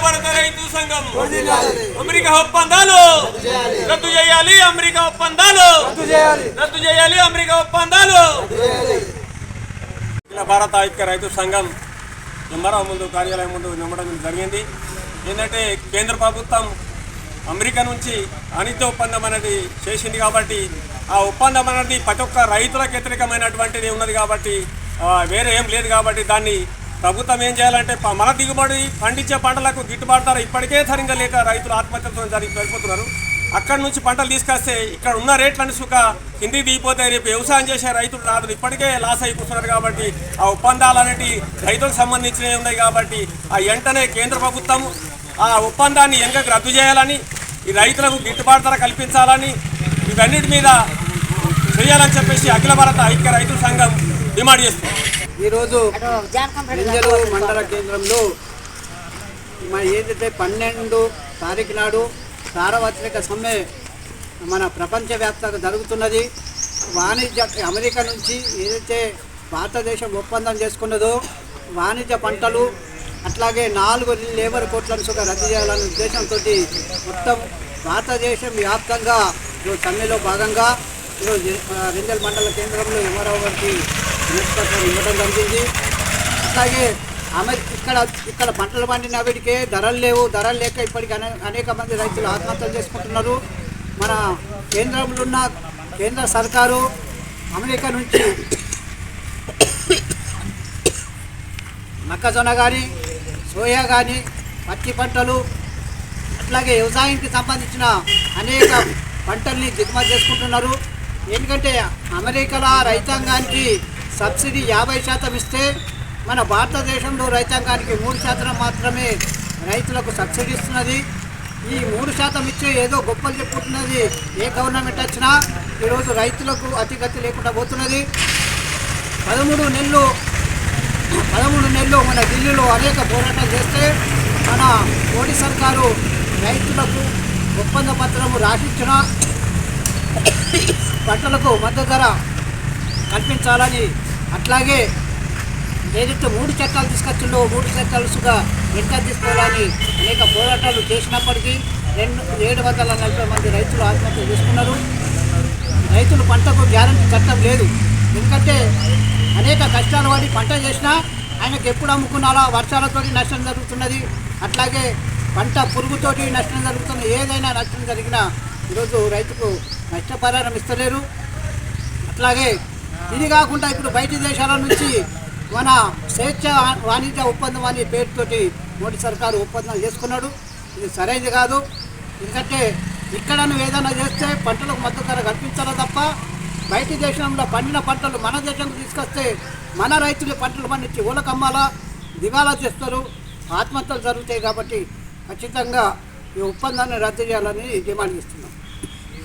భారత రైతు సంఘం అమెరికా ఒప్పందాలు రద్దు చేయాలి, అమెరికా ఒప్పందాలు రద్దు చేయాలి, అమెరికా ఒప్పందాలు. అఖిల భారత ఐక్య రైతు సంఘం ఎంఆర్ఓ ముందు కార్యాలయం ముందు నమ్మడం జరిగింది. ఏంటంటే కేంద్ర ప్రభుత్వం అమెరికా నుంచి వాణిజ్య ఒప్పందం అనేది చేసింది కాబట్టి ఆ ఒప్పందం అనేది ప్రతి ఒక్క రైతులకు వ్యతిరేకమైనటువంటిది ఉన్నది కాబట్టి వేరే ఏం లేదు కాబట్టి దాన్ని ప్రభుత్వం ఏం చేయాలంటే మన దిగుబడి పండించే పంటలకు గిట్టుబాటు ధర ఇప్పటికే సరిగ్గా లేక రైతులు ఆత్మహత్యలతో వెళ్ళిపోతున్నారు. అక్కడి నుంచి పంటలు తీసుకొస్తే ఇక్కడ ఉన్న రేట్లను సుఖ కిందికి దిగిపోతే రేపు వ్యవసాయం చేసే రైతులు రాదు ఇప్పటికే లాస్ అయిపోతున్నారు. కాబట్టి ఆ ఒప్పందాలు అనేవి రైతులకు సంబంధించినవి ఉన్నాయి కాబట్టి ఆ వెంటనే కేంద్ర ప్రభుత్వం ఆ ఒప్పందాన్ని వెనకకు రద్దు చేయాలని, ఈ రైతులకు గిట్టుబాటు ధర కల్పించాలని, ఇవన్నిటి మీద చేయాలని చెప్పేసి అఖిల భారత ఐక్య రైతు సంఘం డిమాండ్ చేస్తుంది. ఈరోజు రింజలు మండల కేంద్రంలో ఏదైతే 12 తారీఖు నాడు సార్వత్రిక సమ్మె మన ప్రపంచవ్యాప్తంగా జరుగుతున్నది. వాణిజ్య అమెరికా నుంచి ఏదైతే భారతదేశం ఒప్పందం చేసుకున్నదో వాణిజ్య పంటలు అట్లాగే 4 లేబర్ కోట్లను సుఖ రద్దు చేయాలనే ఉద్దేశంతో మొత్తం భారతదేశం వ్యాప్తంగా ఈరోజు సమ్మెలో భాగంగా ఈరోజు రింజల్ మండల కేంద్రంలో ఎంఆర్ఓ గారికి వినతిపత్రం ఇవ్వడం జరిగింది. అట్లాగే ఇక్కడ పంటలు పండిన వీటికే ధరలు లేవు, ధరలు లేక ఇప్పటికీ అనేక మంది రైతులు ఆత్మహత్యలు చేసుకుంటున్నారు. మన కేంద్రంలో ఉన్న కేంద్ర సర్కారు అమెరికా నుంచి మొక్కజొన్న కానీ సోయా కానీ పత్తి పంటలు అట్లాగే వ్యవసాయానికి సంబంధించిన అనేక పంటల్ని దిగుమతి చేసుకుంటున్నారు. ఎందుకంటే అమెరికాలో రైతాంగానికి సబ్సిడీ 50% ఇస్తే మన భారతదేశంలో రైతాంగానికి 3% మాత్రమే రైతులకు సబ్సిడీ ఇస్తున్నది. ఈ 3% ఇచ్చే ఏదో గొప్పలు చెప్పుకుంటున్నది ఏ గవర్నమెంట్ వచ్చినా ఈరోజు రైతులకు అతిగతి లేకుండా పోతున్నది. 13 నెలలు మన ఢిల్లీలో అనేక పోరాటాలు చేస్తే మన మోడీ సర్కారు రైతులకు ఒప్పంద పత్రము రాసిచ్చిన పంటలకు మద్దతు ధర కల్పించాలని, అట్లాగే ఏదైతే 3 చట్టాలు తీసుకొచ్చిందో 3 చట్టాలుగా వెంట తీసుకోవాలని అనేక పోరాటాలు చేసినప్పటికీ 740 మంది రైతులు ఆత్మహత్య చేసుకున్నారు. రైతులు పంటకు గ్యారంటీ చట్టం లేదు. ఎందుకంటే అనేక కష్టాలు పడి పంట చేసినా ఆయనకు ఎప్పుడు అమ్ముకున్నాలో వర్షాలతోటి నష్టం జరుగుతున్నది, అట్లాగే పంట పురుగుతోటి నష్టం జరుగుతున్న ఏదైనా నష్టం జరిగినా ఈరోజు రైతుకు నష్టపరిహారం ఇస్తలేరు. అట్లాగే ఇది కాకుండా ఇప్పుడు బయటి దేశాల నుంచి మన స్వేచ్ఛ వాణిజ్య ఒప్పందం అనే పేరుతోటి మోడీ సర్కారు ఒప్పందాలు చేసుకున్నాడు. ఇది సరైనది కాదు. ఎందుకంటే ఇక్కడ నువ్వు ఏదైనా చేస్తే పంటలకు మద్దతు ధర కల్పించాలో తప్ప బయటి దేశంలో పండిన పంటలు మన దేశంలో తీసుకొస్తే మన రైతులు పంటలు పండించి ఊలకమ్మాలా దిగాలా చేస్తారు, ఆత్మహత్యలు జరుగుతాయి. కాబట్టి ఖచ్చితంగా ఈ ఒప్పందాన్ని రద్దు చేయాలని డిమాండ్ చేస్తున్నాం.